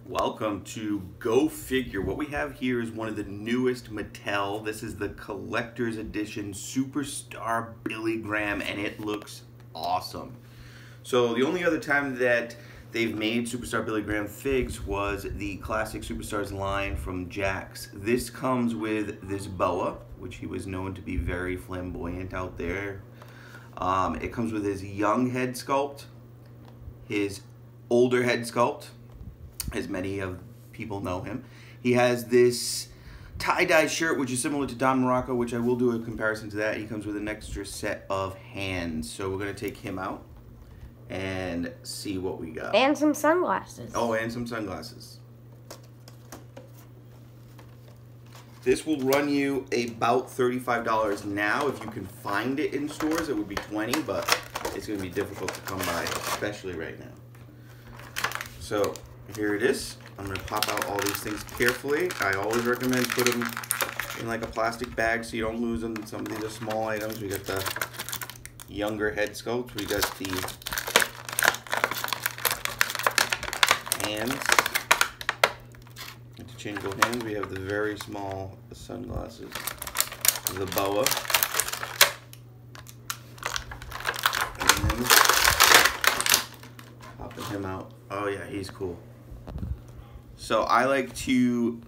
Welcome to Go Figure. What we have here is one of the newest Mattel. This is the collector's edition Superstar Billy Graham, and it looks awesome. So the only other time that they've made Superstar Billy Graham figs was the classic Superstars line from Jax. This comes with this boa, which he was known to be very flamboyant out there. It comes with his young head sculpt, his older head sculpt, as many of people know him. He has this tie-dye shirt, which is similar to Don Morocco, which I will do a comparison to that. He comes with an extra set of hands. So we're going to take him out and see what we got. And some sunglasses. Oh, and some sunglasses. This will run you about $35 now. If you can find it in stores, it would be $20, but it's going to be difficult to come by, especially right now. So here it is. I'm going to pop out all these things carefully. I always recommend put them in like a plastic bag so you don't lose them. Some of these are small items. We got the younger head sculpt. We got the hands, interchangeable hands. We have the very small sunglasses, the boa, and then popping him out. Oh yeah, he's cool. So I like to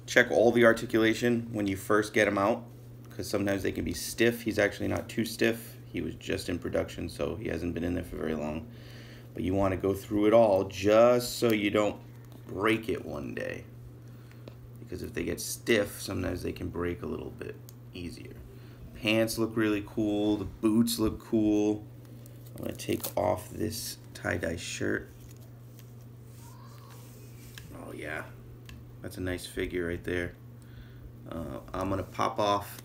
check all the articulation when you first get him out, because sometimes they can be stiff. He's actually not too stiff. He was just in production, so he hasn't been in there for very long. But you want to go through it all just so you don't break it one day. Because if they get stiff, sometimes they can break a little bit easier. Pants look really cool. The boots look cool. I'm going to take off this tie-dye shirt. Oh yeah, that's a nice figure right there. I'm going to pop off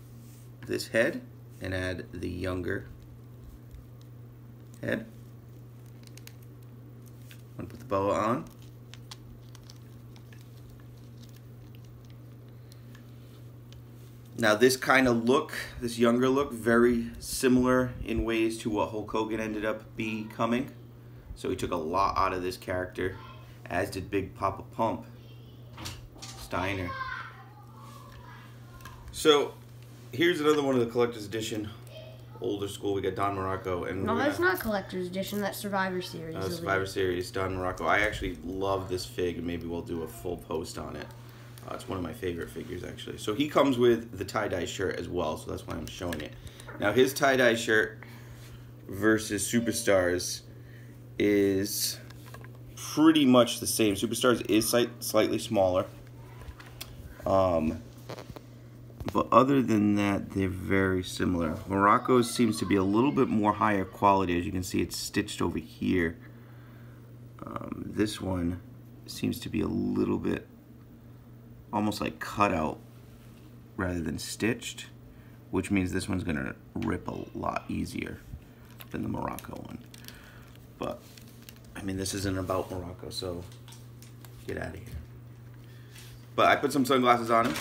this head and add the younger head. I'm going to put the boa on. Now this kind of look, this younger look, very similar in ways to what Hulk Hogan ended up becoming. So he took a lot out of this character, as did Big Papa Pump Steiner. So here's another one of the collector's edition, older school. We got Don Morocco, and no, that's not collector's edition. That's Survivor Series. Survivor Series, Don Morocco. I actually love this fig, and maybe we'll do a full post on it. It's one of my favorite figures, actually. So he comes with the tie-dye shirt as well, so that's why I'm showing it. Now his tie-dye shirt versus Superstars is pretty much the same. Superstars is slightly smaller. But other than that, they're very similar. Morocco's seems to be a little bit more higher quality. As you can see, it's stitched over here. This one seems to be a little bit almost like cut out rather than stitched, which means this one's gonna rip a lot easier than the Morocco one. But I mean, this isn't about Morocco, so get out of here. But I put some sunglasses on him.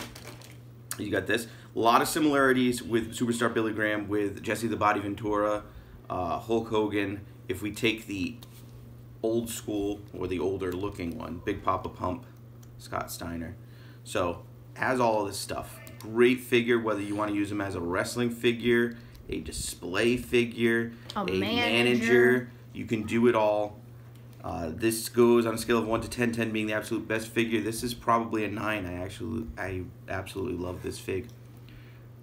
You got this. A lot of similarities with Superstar Billy Graham, with Jesse the Body Ventura, Hulk Hogan. If we take the old school or the older looking one, Big Papa Pump, Scott Steiner. So has all of this stuff. Great figure, whether you want to use him as a wrestling figure, a display figure, a manager. You can do it all. This goes on a scale of 1 to 10, 10 being the absolute best figure. This is probably a 9. I absolutely love this fig.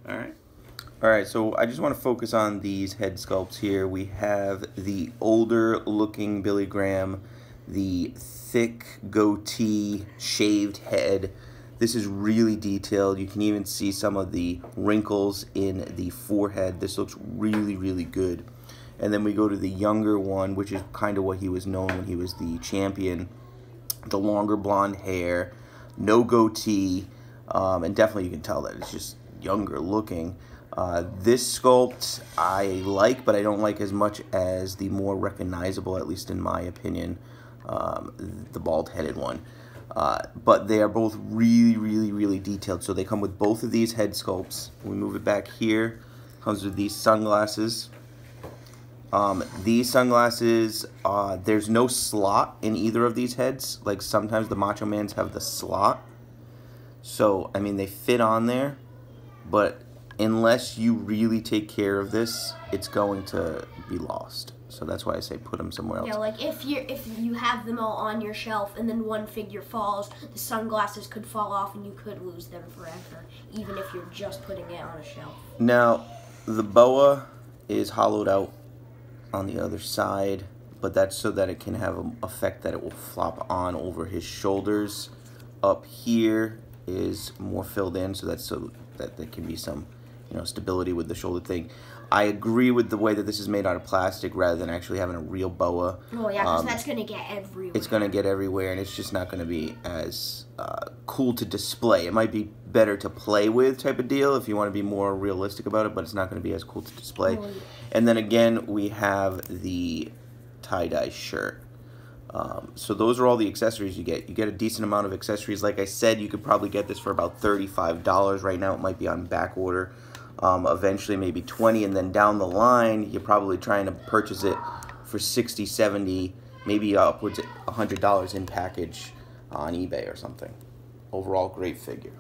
Alright, so I just want to focus on these head sculpts here. We have the older looking Billy Graham, the thick goatee, shaved head. This is really detailed. You can even see some of the wrinkles in the forehead. This looks really, really good. And then we go to the younger one, which is kind of what he was known when he was the champion. The longer blonde hair, no goatee, and definitely you can tell that it's just younger looking. This sculpt I like, but I don't like as much as the more recognizable, at least in my opinion, the bald-headed one. But they are both really, really, really detailed. So they come with both of these head sculpts. We move it back here. Comes with these sunglasses. These sunglasses, there's no slot in either of these heads. Like sometimes the Macho Mans have the slot. So, I mean, they fit on there, but unless you really take care of this, it's going to be lost. So that's why I say put them somewhere else. Yeah, like if you have them all on your shelf and then one figure falls, the sunglasses could fall off and you could lose them forever, even if you're just putting it on a shelf. Now, the boa is hollowed out on the other side, but that's so that it can have an effect that it will flop on over his shoulders. Up here is more filled in, so that there can be some, stability with the shoulder thing. I agree with the way that this is made out of plastic rather than actually having a real boa. Oh yeah, because that's going to get everywhere. It's going to get everywhere, and it's just not going to be as cool to display. It might be better to play with type of deal if you want to be more realistic about it, but it's not going to be as cool to display. Oh, yeah. And then again, we have the tie-dye shirt. So those are all the accessories you get. You get a decent amount of accessories. Like I said, you could probably get this for about $35. Right now it might be on back order. Eventually maybe $20, and then down the line you're probably trying to purchase it for $60, $70, maybe upwards of $100 in package on eBay or something. Overall, great figure.